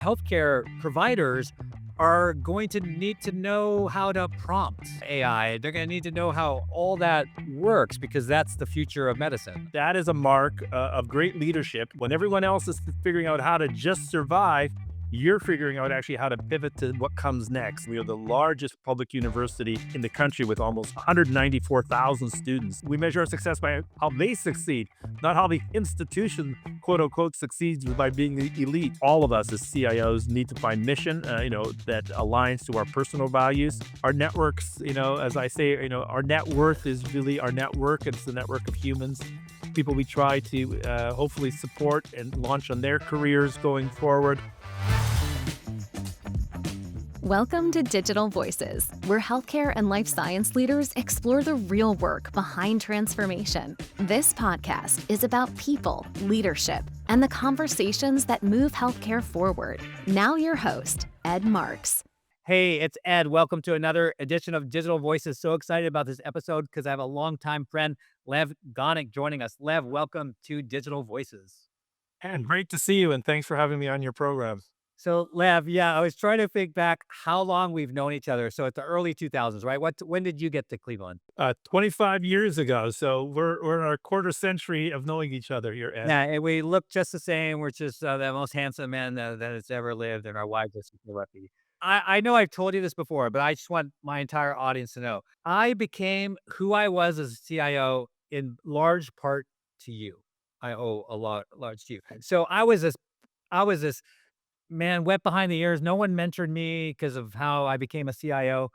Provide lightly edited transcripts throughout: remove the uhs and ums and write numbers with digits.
Healthcare providers are going to need to know how to prompt AI. They're going to need to know how all that works because that's the future of medicine. That is a mark of great leadership. When everyone else is figuring out how to just survive, you're figuring out actually how to pivot to what comes next. We are the largest public university in the country with almost 194,000 students. We measure our success by how they succeed, not how the institution, quote unquote, succeeds by being the elite. All of us as CIOs need to find mission, that aligns to our personal values. Our networks, as I say, our net worth is really our network. It's the network of humans, people we try to hopefully support and launch on their careers going forward. Welcome to Digital Voices, where healthcare and life science leaders explore the real work behind transformation. This podcast is about people, leadership, and the conversations that move healthcare forward. Now your host, Ed Marx. Hey, it's Ed. Welcome to another edition of Digital Voices. So excited about this episode because I have a longtime friend, Lev Gonick, joining us. Lev, welcome to Digital Voices. And great to see you, and thanks for having me on your program. So, Lev, yeah, I was trying to think back how long we've known each other. So, it's the early 2000s, right? When did you get to Cleveland? 25 years ago, so we're in our quarter century of knowing each other here, Ed. Yeah, and we look just the same. We're just the most handsome men that has ever lived, and our wives are super lucky. I know I've told you this before, but I just want my entire audience to know. I became who I was as a CIO in large part to you. I owe a lot, large to you. So I was this man wet behind the ears. No one mentored me because of how I became a CIO,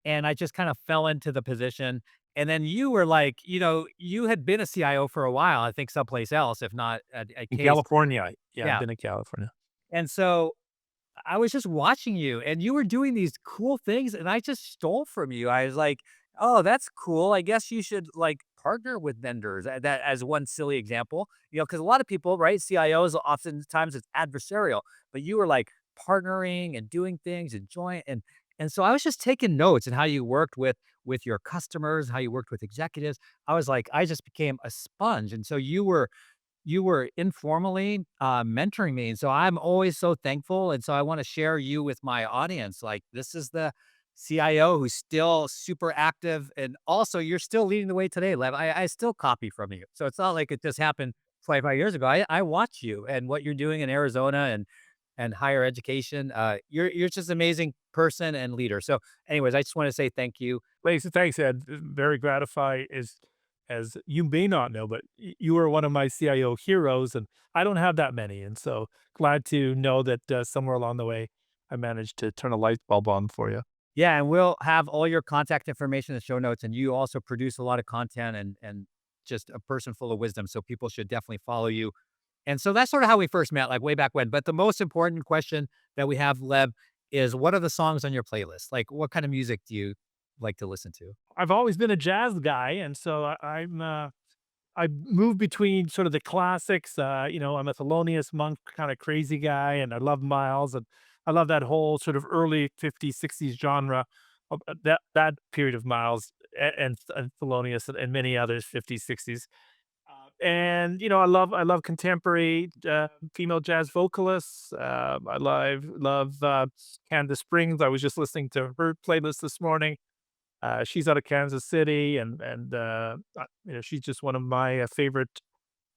and I just kind of fell into the position. And then you were like, you had been a CIO for a while, I think someplace else, if not at In Case. California, yeah, I've Yeah. been in California. And so I was just watching you and you were doing these cool things and I just stole from you. I was like, "Oh, that's cool. I guess you should like partner with vendors." That as one silly example, because a lot of people, right? CIOs oftentimes it's adversarial, but you were like partnering and doing things and joint and so I was just taking notes and how you worked with your customers, how you worked with executives. I was like, I just became a sponge. And so you were informally, mentoring me, and so I'm always so thankful, and so I wanna share you with my audience, like, this is the CIO who's still super active, and also you're still leading the way today, Lev. I still copy from you, so it's not like it just happened 25 years ago. I watch you and what you're doing in Arizona and higher education. You're just amazing person and leader, so anyways, I just wanna say thank you. Thanks, Ed. Very gratified as you may not know, but you were one of my CIO heroes, and I don't have that many. And so glad to know that somewhere along the way, I managed to turn a light bulb on for you. Yeah, and we'll have all your contact information in the show notes, and you also produce a lot of content and just a person full of wisdom, so people should definitely follow you. And so that's sort of how we first met, like, way back when, but the most important question that we have, Lev, is what are the songs on your playlist? Like, what kind of music do you like to listen to? I've always been a jazz guy, and so I move between sort of the classics. I'm a Thelonious Monk kind of crazy guy, and I love Miles, and I love that whole sort of early 50s, 60s genre, that period of Miles and Thelonious and many others, 50s, 60s. And I love contemporary female jazz vocalists. I love Candace Springs. I was just listening to her playlist this morning. She's out of Kansas City, and she's just one of my favorite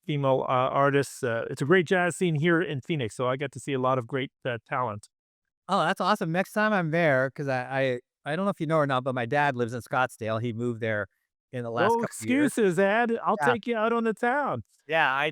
female artists. It's a great jazz scene here in Phoenix, so I get to see a lot of great talent. Oh, that's awesome. Next time I'm there, 'cause I don't know if you know or not, but my dad lives in Scottsdale. He moved there in the last No couple of years. excuses, Ed. I'll Yeah. take you out on the town. Yeah,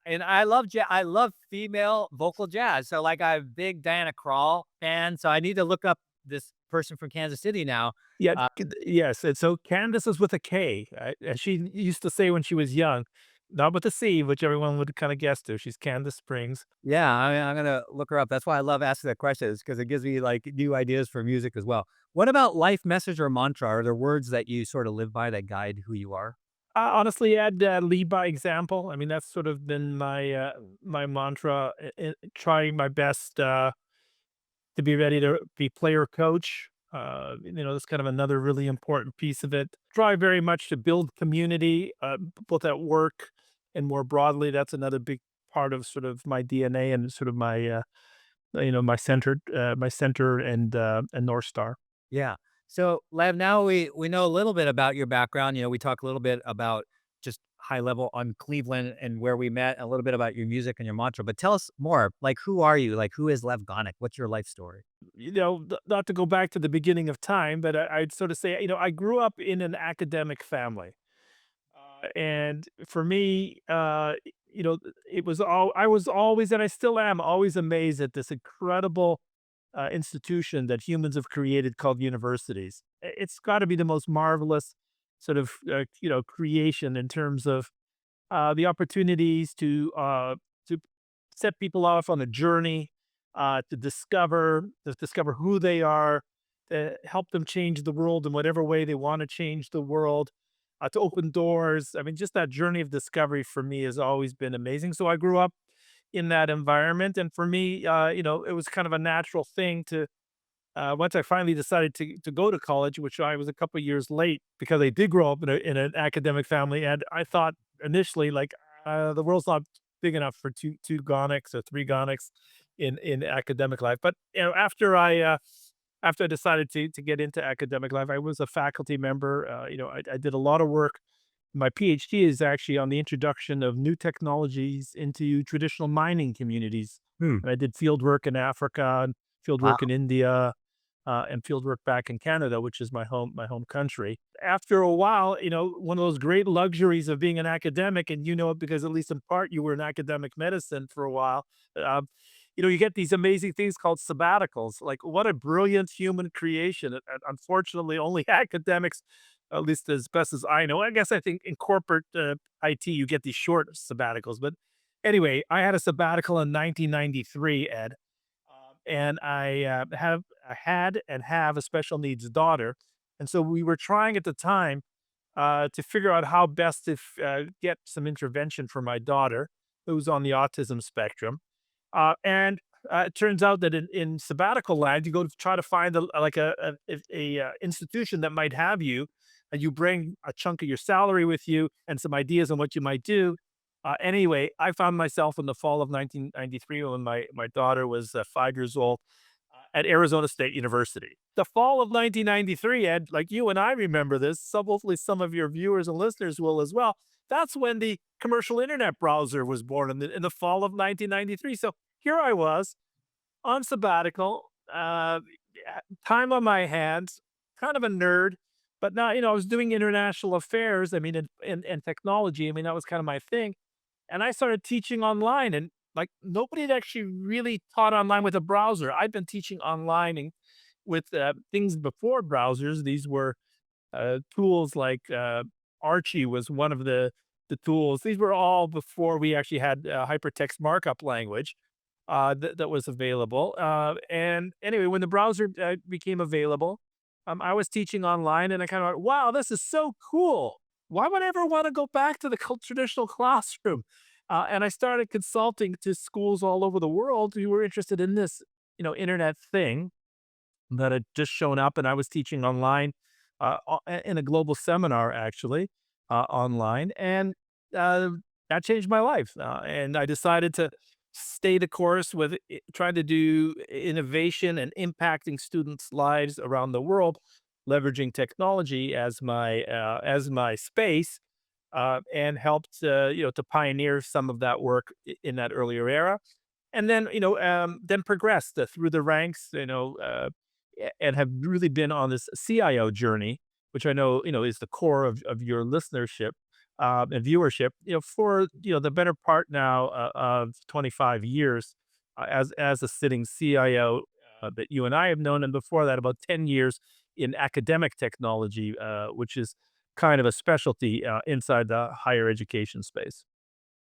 and I love female vocal jazz. So like I'm a big Diana Krall fan. So I need to look up this person from Kansas City now. Yeah, Uh, yes. And so Candace is with a K. As she used to say when she was young, not with a C, which everyone would kind of guess to. She's Candace Springs. yeah, I'm gonna look her up. That's why I love asking that question, is because it gives me like new ideas for music as well. What about life message or mantra? Are there words that you sort of live by that guide who you are? Honestly, Ed, lead by example. I mean, that's sort of been my mantra. Trying my best to be ready to be player coach. That's kind of another really important piece of it. Try very much to build community, both at work and more broadly. That's another big part of sort of my DNA and sort of my center and North Star. Yeah. So, Lev, now we know a little bit about your background. We talk a little bit about just high level on Cleveland and where we met, a little bit about your music and your mantra. But tell us more. Like, who are you? Like, who is Lev Gonick? What's your life story? Not to go back to the beginning of time, but I'd sort of say, I grew up in an academic family. And for me, it was all I was always, and I still am always amazed at this incredible institution that humans have created called universities. It's got to be the most marvelous sort of creation in terms of the opportunities to set people off on a journey, to discover who they are, to help them change the world in whatever way they want to change the world, to open doors. I mean, just that journey of discovery for me has always been amazing. So I grew up in that environment, and for me, it was kind of a natural thing to once I finally decided to go to college, which I was a couple years late because I did grow up in an academic family, and I thought initially like the world's not big enough for two Gonicks or three Gonicks in academic life. But after I decided to get into academic life, I was a faculty member. I did a lot of work. My PhD is actually on the introduction of new technologies into traditional mining communities. Hmm. And I did field work in Africa, and field Wow. work in India, and field work back in Canada, which is my home country. After a while, one of those great luxuries of being an academic, and you know it because at least in part you were in academic medicine for a while. You get these amazing things called sabbaticals. Like, what a brilliant human creation! Unfortunately, only academics, at least as best as I know. I guess I think in corporate IT you get these short sabbaticals, but anyway, I had a sabbatical in 1993, Ed, and I had and have a special needs daughter, and so we were trying at the time to figure out how best to get some intervention for my daughter, who's on the autism spectrum. And it turns out that in sabbatical land, you go to try to find like a institution that might have you, and you bring a chunk of your salary with you and some ideas on what you might do. Anyway, I found myself in the fall of 1993 when my daughter was 5 years old at Arizona State University. The fall of 1993, Ed, like you and I remember this, hopefully some of your viewers and listeners will as well. That's when the commercial internet browser was born in the fall of 1993. So here I was on sabbatical, time on my hands, kind of a nerd, but now, I was doing international affairs. I mean, in technology, I mean, that was kind of my thing. And I started teaching online, and like nobody had actually really taught online with a browser. I'd been teaching online and with things before browsers. These were tools like Archie was one of the tools. These were all before we actually had hypertext markup language that was available. And anyway, when the browser became available, I was teaching online, and I kind of went, "Wow, this is so cool! Why would I ever want to go back to the traditional classroom?" And I started consulting to schools all over the world who were interested in this, internet thing that had just shown up, and I was teaching online in a global seminar, actually, online, and uh, that changed my life. And I decided to stay the course with trying to do innovation and impacting students' lives around the world, leveraging technology as my space, and helped to pioneer some of that work in that earlier era, and then then progressed through the ranks, and have really been on this CIO journey, which I know is the core of your listenership and viewership, for the better part now of 25 years as a sitting CIO that you and I have known, and before that about 10 years in academic technology, which is kind of a specialty inside the higher education space.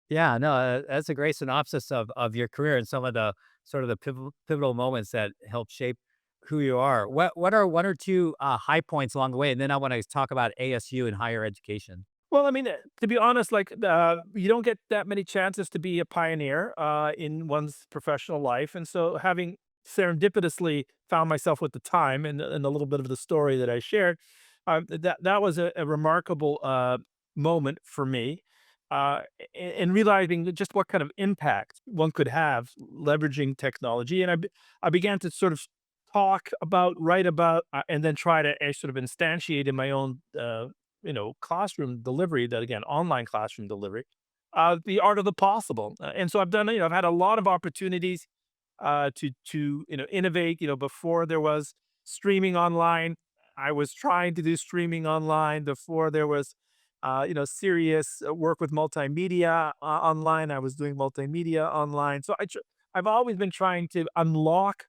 Yeah, no, that's a great synopsis of your career and some of the sort of the pivotal moments that help shape who you are. What are one or two high points along the way? And then I want to talk about ASU and higher education. Well, I mean, to be honest, like you don't get that many chances to be a pioneer in one's professional life, and so having serendipitously found myself with the time and a little bit of the story that I shared, that was a remarkable moment for me. and realizing just what kind of impact one could have leveraging technology. And I began to sort of talk about, write about, and then try to sort of instantiate in my own, classroom delivery, that again, online classroom delivery, the art of the possible. And so I've done, I've had a lot of opportunities to innovate. Before there was streaming online, I was trying to do streaming online. Before there was serious work with multimedia online, I was doing multimedia online. So I've always been trying to unlock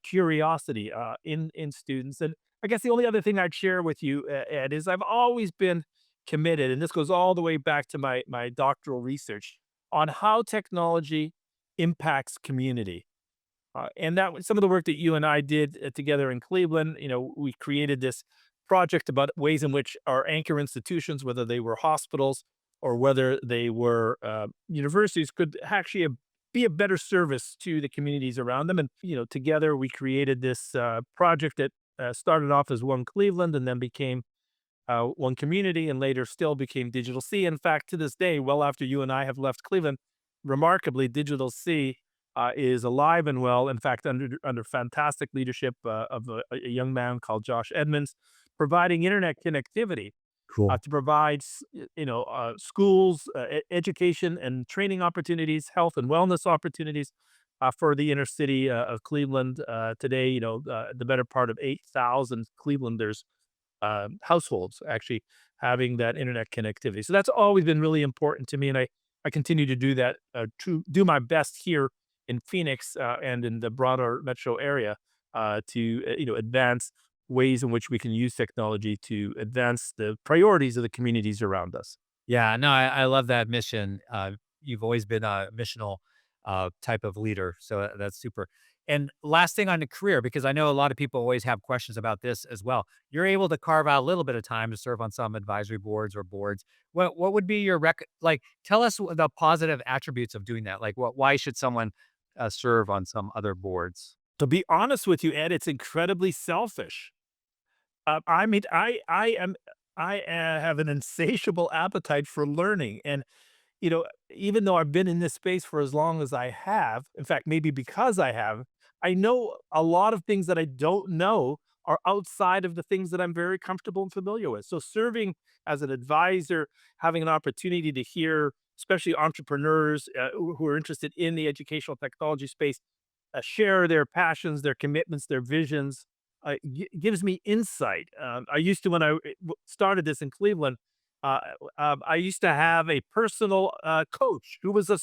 curiosity in students. And I guess the only other thing I'd share with you, Ed, is I've always been committed, and this goes all the way back to my doctoral research on how technology impacts community. And that was some of the work that you and I did together in Cleveland. We created this project about ways in which our anchor institutions, whether they were hospitals or whether they were universities, could actually be a better service to the communities around them. And together we created this project that started off as One Cleveland and then became One Community, and later still became DigitalC. In fact, to this day, well after you and I have left Cleveland, remarkably, DigitalC is alive and well. In fact, under fantastic leadership of a young man called Josh Edmonds, providing internet connectivity Cool. to provide schools, education and training opportunities, health and wellness opportunities for the inner city of Cleveland. Today, the better part of 8,000 Clevelanders households actually having that internet connectivity. So that's always been really important to me, and I continue to do that, to do my best here in Phoenix and in the broader metro area to advance ways in which we can use technology to advance the priorities of the communities around us. Yeah, no, I love that mission. You've always been a missional type of leader, so that's super. And last thing on the career, because I know a lot of people always have questions about this as well. You're able to carve out a little bit of time to serve on some advisory boards or boards. What would be your like? Tell us the positive attributes of doing that. Like, why should someone serve on some other boards? To be honest with you, Ed, it's incredibly selfish. I mean, I have an insatiable appetite for learning, and even though I've been in this space for as long as I have, in fact, maybe because I have, I know a lot of things that I don't know are outside of the things that I'm very comfortable and familiar with. So serving as an advisor, having an opportunity to hear, especially entrepreneurs who are interested in the educational technology space, share their passions, their commitments, their visions, gives me insight. I used to, when started this in Cleveland, I used to have a personal coach who was a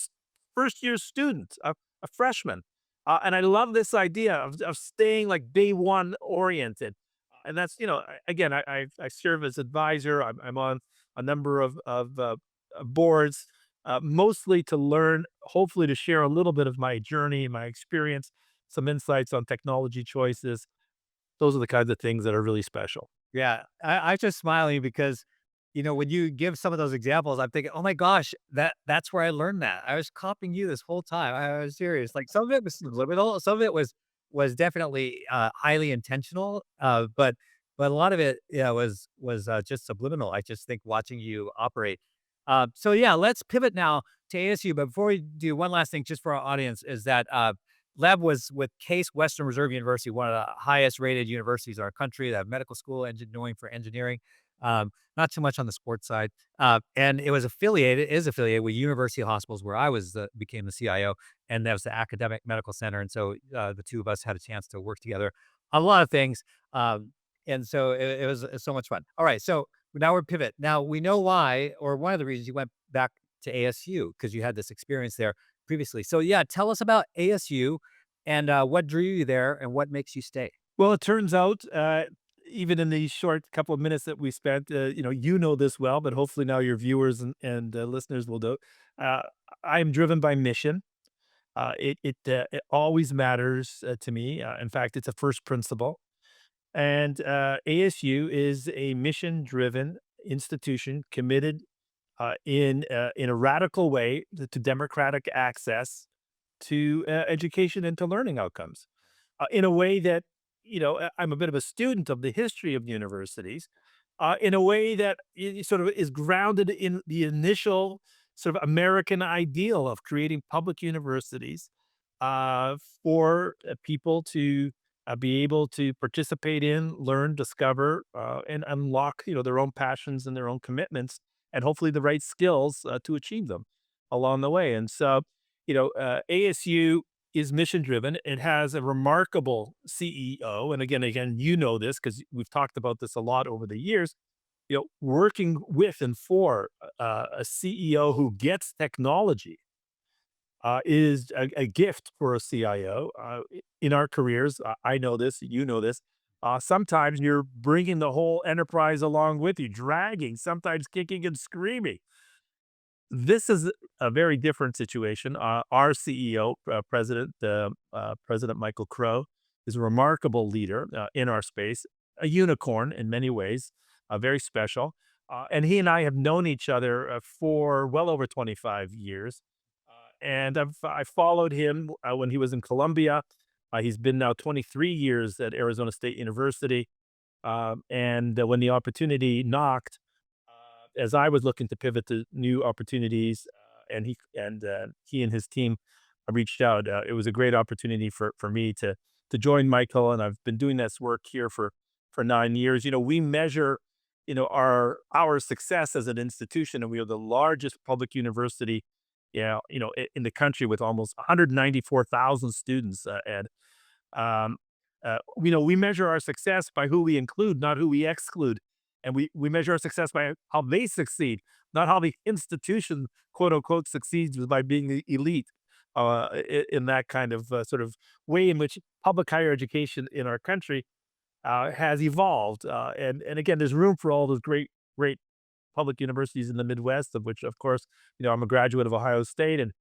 first year student, a freshman. And I love this idea of staying like day one oriented. And that's, again, I serve as advisor. I'm on a number of boards, mostly to learn, hopefully to share a little bit of my journey, my experience, some insights on technology choices. Those are the kinds of things that are really special. Yeah, I just smiling because, when you give some of those examples, I'm thinking, "Oh my gosh, that's where I learned that. I was copying you this whole time. I was serious." Like some of it was subliminal, some of it was definitely highly intentional, but a lot of it, yeah, was just subliminal. I just think watching you operate. So yeah, let's pivot now to ASU. But before we do, one last thing, just for our audience, is that Lev was with Case Western Reserve University, one of the highest rated universities in our country. They have medical school, engineering for engineering. Not too much on the sports side. And it was is affiliated with University Hospitals, where I became the CIO, and that was the academic medical center. And so the two of us had a chance to work together on a lot of things. And so it was so much fun. All right, so now we're pivot. Now we know why, or one of the reasons you went back to ASU because you had this experience there previously. So yeah, tell us about ASU and what drew you there and what makes you stay. Well, it turns out, even in the short couple of minutes that we spent, this well, but hopefully now your viewers and listeners will know. Uh, I am driven by mission. It always matters to me. In fact, it's a first principle. And ASU is a mission-driven institution committed in a radical way to democratic access to education and to learning outcomes in a way that, I'm a bit of a student of the history of universities, in a way that sort of is grounded in the initial sort of American ideal of creating public universities for people to be able to participate in, learn, discover, and unlock, their own passions and their own commitments, and hopefully the right skills to achieve them along the way. And so, ASU is mission driven. It has a remarkable CEO, and again, this because we've talked about this a lot over the years. Working with and for a CEO who gets technology is a gift for a CIO. In our careers, I know this, you know this. Sometimes you're bringing the whole enterprise along with you, dragging, sometimes kicking and screaming. This is a very different situation. Our CEO, President Michael Crow, is a remarkable leader in our space, a unicorn in many ways, very special. And he and I have known each other for well over 25 years. And I followed him when he was in Columbia. He's been now 23 years at Arizona State University. And when the opportunity knocked, as I was looking to pivot to new opportunities, he and his team reached out. It was a great opportunity for me to join Michael, and I've been doing this work here for 9 years. We measure our success as an institution, and we are the largest public university, in the country with almost 194,000 students. Um, we measure our success by who we include, not who we exclude. And we measure our success by how they succeed, not how the institution, quote unquote, succeeds by being the elite in that kind of sort of way in which public higher education in our country has evolved. And again, there's room for all those great public universities in the Midwest, of which, of course, I'm a graduate of Ohio State, and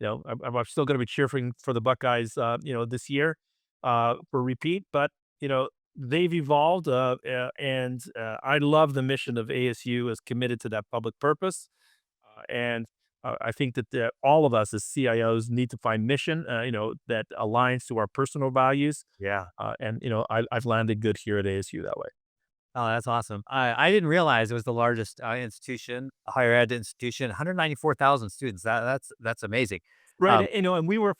I'm still going to be cheering for the Buckeyes, this year for repeat. But they've evolved, and I love the mission of ASU is committed to that public purpose, and I think that all of us as CIOs need to find mission, that aligns to our personal values. Yeah. And I've landed good here at ASU that way. Oh, that's awesome. I didn't realize it was the largest institution, higher ed institution, 194,000 students. That's amazing. Right, and we were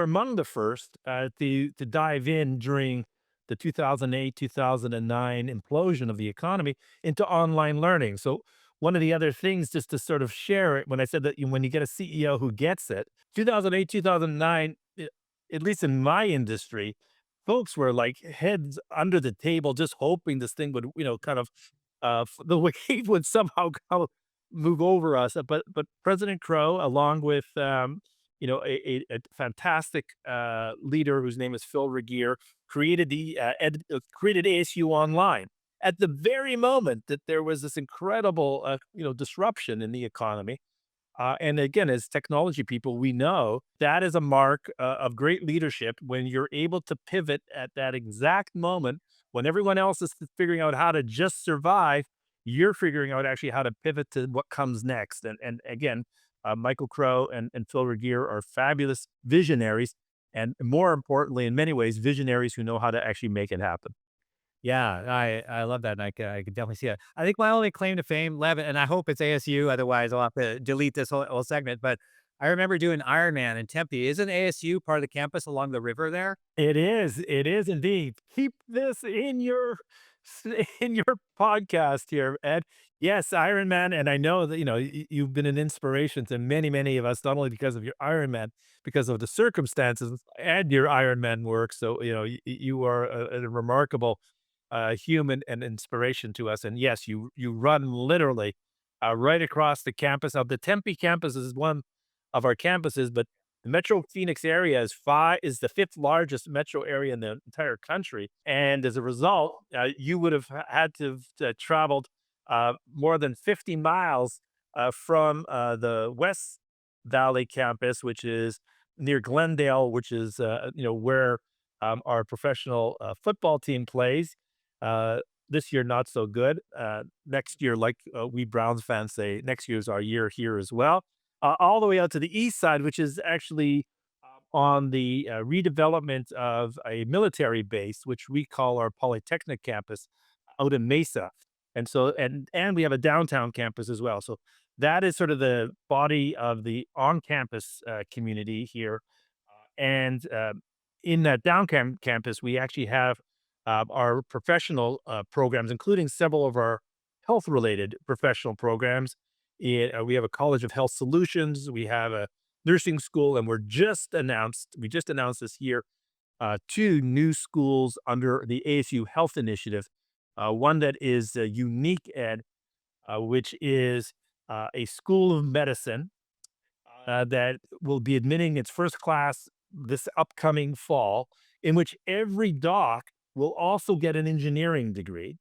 among the first to dive in during the 2008, 2009 implosion of the economy into online learning. So one of the other things, just to sort of share it, when I said that when you get a CEO who gets it, 2008, 2009, at least in my industry, folks were like heads under the table, just hoping this thing would, kind of, the wave would somehow move over us. But President Crow, along with a fantastic leader whose name is Phil Regier, created ASU Online at the very moment that there was this incredible, disruption in the economy. And again, as technology people, we know that is a mark of great leadership when you're able to pivot at that exact moment when everyone else is figuring out how to just survive. You're figuring out actually how to pivot to what comes next. And again, Michael Crow and Phil Regier are fabulous visionaries, and more importantly, in many ways, visionaries who know how to actually make it happen. Yeah, I love that, and I could definitely see it. I think my only claim to fame, Lev, and I hope it's ASU, otherwise I'll have to delete this whole segment, but I remember doing Ironman in Tempe. Isn't ASU part of the campus along the river there? It is indeed. Keep this in your in your podcast here, Ed. Yes, Iron Man, and I know that you've been an inspiration to many of us, not only because of your Iron Man, because of the circumstances and your Iron Man work. So you are a remarkable human and inspiration to us. And yes, you run literally right across the campus. Now, the Tempe campus is one of our campuses, but the Metro Phoenix area is the fifth largest metro area in the entire country, and as a result, you would have had to have traveled more than 50 miles from the West Valley campus, which is near Glendale, which is where our professional football team plays. This year, not so good. Next year, like we Browns fans say, next year's our year here as well. All the way out to the east side, which is actually on the redevelopment of a military base, which we call our Polytechnic campus out in Mesa. And so, and we have a downtown campus as well. So That is sort of the body of the on-campus community here. And in that campus, we actually have our professional programs, including several of our health-related professional programs. We have a College of Health Solutions. We have a nursing school, and we just announced this year two new schools under the ASU Health Initiative. One that is Unique Ed, which is a school of medicine that will be admitting its first class this upcoming fall, in which every doc will also get an engineering degree.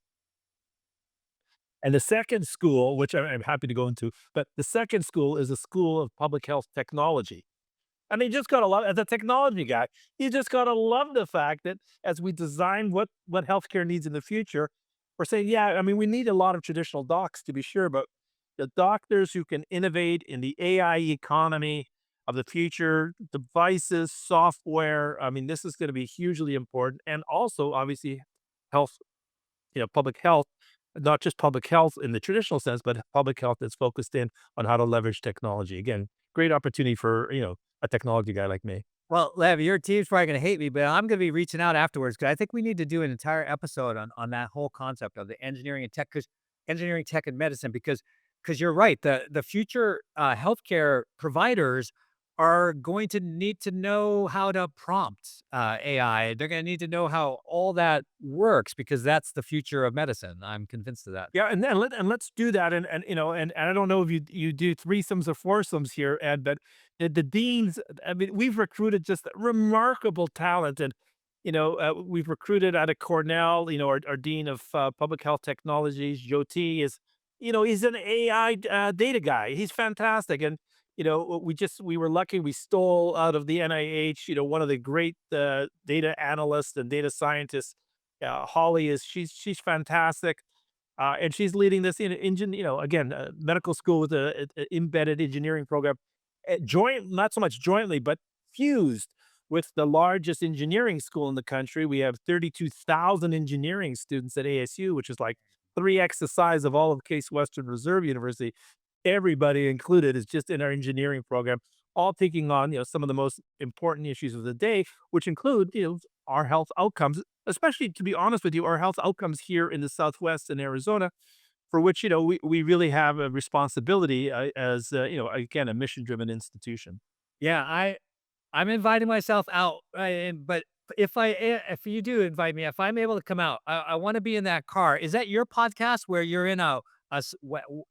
And the second school, which I'm happy to go into, but the second school is a school of public health technology. And you just gotta love, as a technology guy, you just gotta love the fact that as we design what healthcare needs in the future, we're saying, yeah, I mean, we need a lot of traditional docs to be sure, but the doctors who can innovate in the AI economy of the future, devices, software. I mean, this is going to be hugely important. And also, obviously, health, public health, not just public health in the traditional sense, but public health that's focused in on how to leverage technology. Again, great opportunity for, a technology guy like me. Well, Lev, your team's probably gonna hate me, but I'm gonna be reaching out afterwards because I think we need to do an entire episode on that whole concept of the engineering and tech, because engineering, tech, and medicine, because you're right, the future healthcare providers are going to need to know how to prompt AI. They're gonna need to know how all that works because that's the future of medicine. I'm convinced of that. Yeah, and then let's do that. And I don't know if you do threesomes or foursomes here, Ed, but the deans. I mean, we've recruited just remarkable talent, and we've recruited out of Cornell. Our dean of public health technologies, Jyoti, is he's an AI data guy. He's fantastic, and we were lucky. We stole out of the NIH. One of the great data analysts and data scientists. Holly is she's fantastic. And she's leading this in engine, again, medical school with a embedded engineering program, joint, not so much jointly, but fused with the largest engineering school in the country. We have 32,000 engineering students at ASU, which is like 3x the size of all of Case Western Reserve University. Everybody included is just in our engineering program, all taking on some of the most important issues of the day, which include our health outcomes, especially, to be honest with you, our health outcomes here in the Southwest and Arizona, for which we really have a responsibility as again, a mission driven institution. Yeah, I'm inviting myself out, but if you do invite me, if I'm able to come out, I want to be in that car. Is that your podcast where you're in a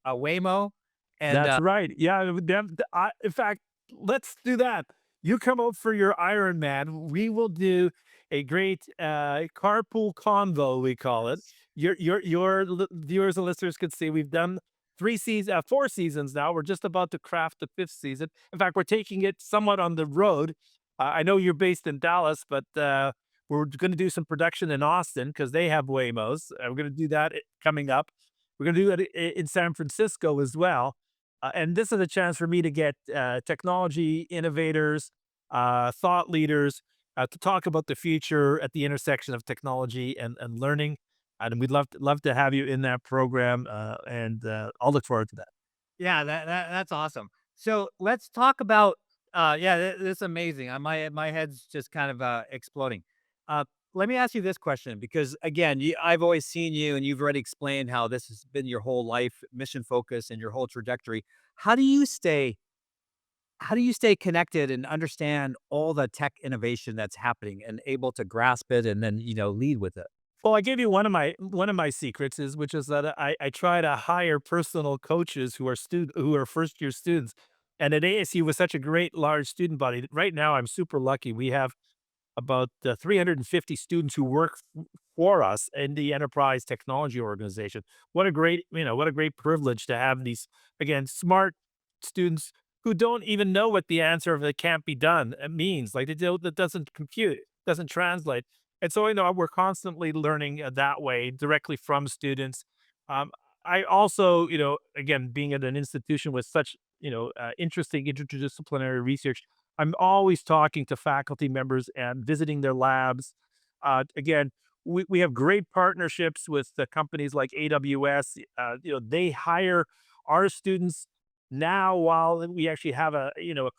Waymo and That's right. Yeah. In fact, let's do that. You come out for your Iron Man. We will do a great carpool convo, we call it. Viewers and listeners could see we've done 4 seasons now. We're just about to craft the fifth season. In fact, we're taking it somewhat on the road. I know you're based in Dallas, but we're going to do some production in Austin because they have Waymos. We're going to do that coming up. We're going to do it in San Francisco as well. And this is a chance for me to get technology innovators, thought leaders to talk about the future at the intersection of technology and learning. And we'd love to have you in that program. And I'll look forward to that. yeah, that's awesome. So let's talk about yeah, this is amazing. My head's just kind of exploding. Uh, Let me ask you this question because again, I've always seen you and you've already explained how this has been your whole life, mission focus, and your whole trajectory. How do you stay how do you stay connected and understand all the tech innovation that's happening and able to grasp it and then, lead with it? Well, I gave you one of my secrets is which is that I try to hire personal coaches who are first year students. And at ASU with such a great large student body, right now I'm super lucky. We have about 350 students who work for us in the enterprise technology organization. What a great privilege to have these, again, smart students who don't even know what the answer of it can't be done means. Like that doesn't compute, doesn't translate. And so, we're constantly learning that way directly from students. Um, I also, again, being at an institution with such, interesting interdisciplinary research, I'm always talking to faculty members and visiting their labs. Again, we have great partnerships with the companies like AWS. They hire our students Now, while we actually have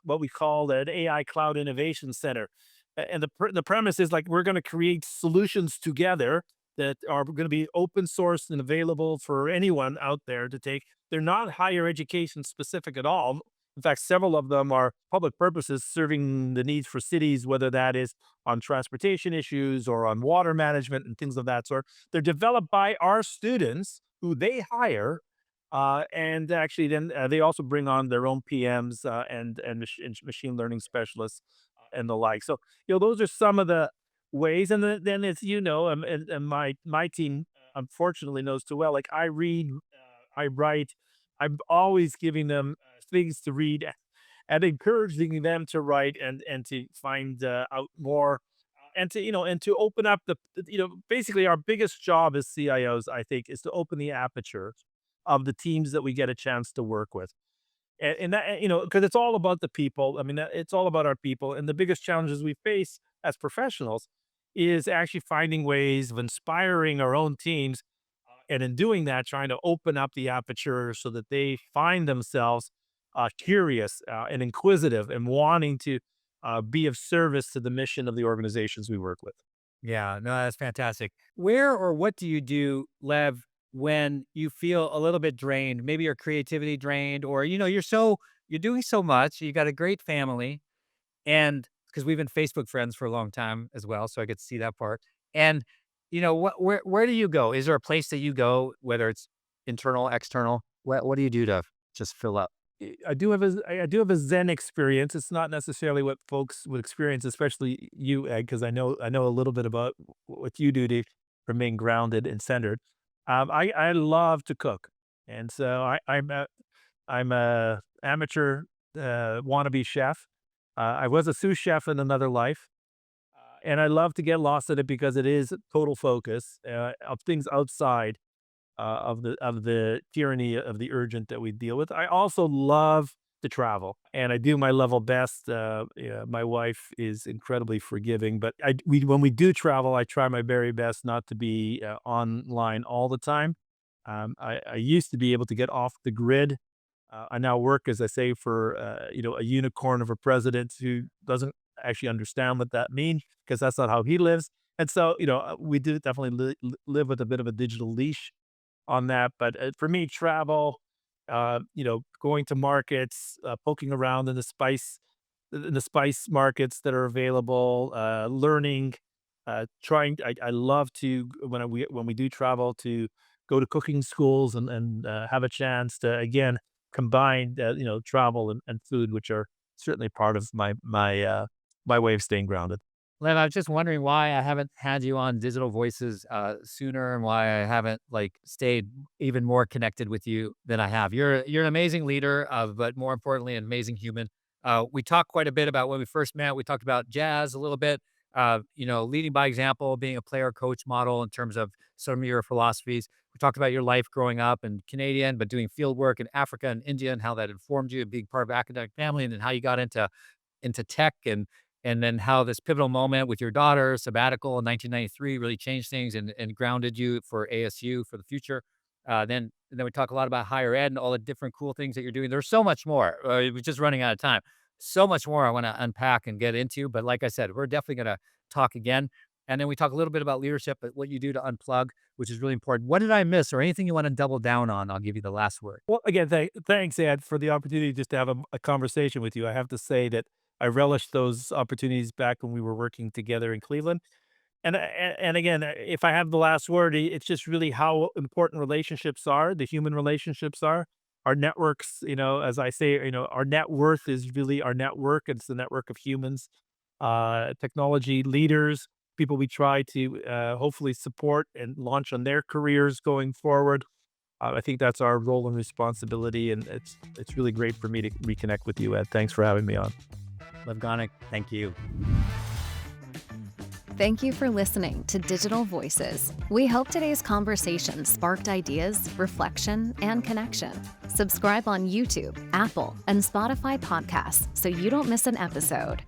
what we call an AI Cloud Innovation Center, and the premise is like we're going to create solutions together that are going to be open source and available for anyone out there to take. They're not higher education specific at all. In fact, several of them are public purposes serving the needs for cities, whether that is on transportation issues or on water management and things of that sort. They're developed by our students who they hire, and actually, then they also bring on their own PMs and machine learning specialists and the like. So, those are some of the ways. And then it's and my team unfortunately knows too well. Like I read, I write. I'm always giving them things to read and encouraging them to write and to find out more and to and to open up basically our biggest job as CIOs, I think, is to open the aperture of the teams that we get a chance to work with. And that, because it's all about the people. I mean, it's all about our people. And the biggest challenges we face as professionals is actually finding ways of inspiring our own teams. And in doing that, trying to open up the aperture so that they find themselves curious and inquisitive and wanting to be of service to the mission of the organizations we work with. Yeah, no, that's fantastic. Where or what do you do, Lev, when you feel a little bit drained? Maybe your creativity drained, or you're doing so much. You got a great family, and because we've been Facebook friends for a long time as well, so I get to see that part. And where do you go? Is there a place that you go, whether it's internal, external? What do you do to just fill up? I do have a Zen experience. It's not necessarily what folks would experience, especially you, Ed, because I know a little bit about what you do to remain grounded and centered. I love to cook, and so I'm a amateur wannabe chef. I was a sous chef in another life, and I love to get lost in it because it is total focus of things outside of the tyranny of the urgent that we deal with. I also love to travel, and I do my level best. Yeah, my wife is incredibly forgiving, but when we do travel, I try my very best not to be online all the time. I used to be able to get off the grid. I now work, as I say, for a unicorn of a president who doesn't actually understand what that means because that's not how he lives. And so, we do definitely live with a bit of a digital leash on that. But for me, travel, going to markets, poking around in the spice markets that are available, learning, trying. I love to when we do travel to go to cooking schools and have a chance to again combine travel and food, which are certainly part of my way of staying grounded. Len, I was just wondering why I haven't had you on Digital Voices sooner, and why I haven't stayed even more connected with you than I have. You're an amazing leader, but more importantly, an amazing human. We talked quite a bit about when we first met. We talked about jazz a little bit. Leading by example, being a player coach model in terms of some of your philosophies. We talked about your life growing up and Canadian, but doing field work in Africa and India, and how that informed you, being part of academic family, and then how you got into tech, and then how this pivotal moment with your daughter, sabbatical in 1993, really changed things and grounded you for ASU for the future. Then we talk a lot about higher ed and all the different cool things that you're doing. There's so much more. We're just running out of time. So much more I want to unpack and get into. But like I said, we're definitely going to talk again. And then we talk a little bit about leadership, but what you do to unplug, which is really important. What did I miss, or anything you want to double down on? I'll give you the last word. Well, again, thanks, Ed, for the opportunity just to have a conversation with you. I have to say that I relished those opportunities back when we were working together in Cleveland. And again, if I have the last word, it's just really how important relationships are, the human relationships are. Our networks, as I say, our net worth is really our network. It's the network of humans, technology leaders, people we try to hopefully support and launch on their careers going forward. I think that's our role and responsibility, and it's really great for me to reconnect with you, Ed. Thanks for having me on. Lev Gonick, thank you. Thank you for listening to Digital Voices. We hope today's conversation sparked ideas, reflection, and connection. Subscribe on YouTube, Apple, and Spotify podcasts so you don't miss an episode.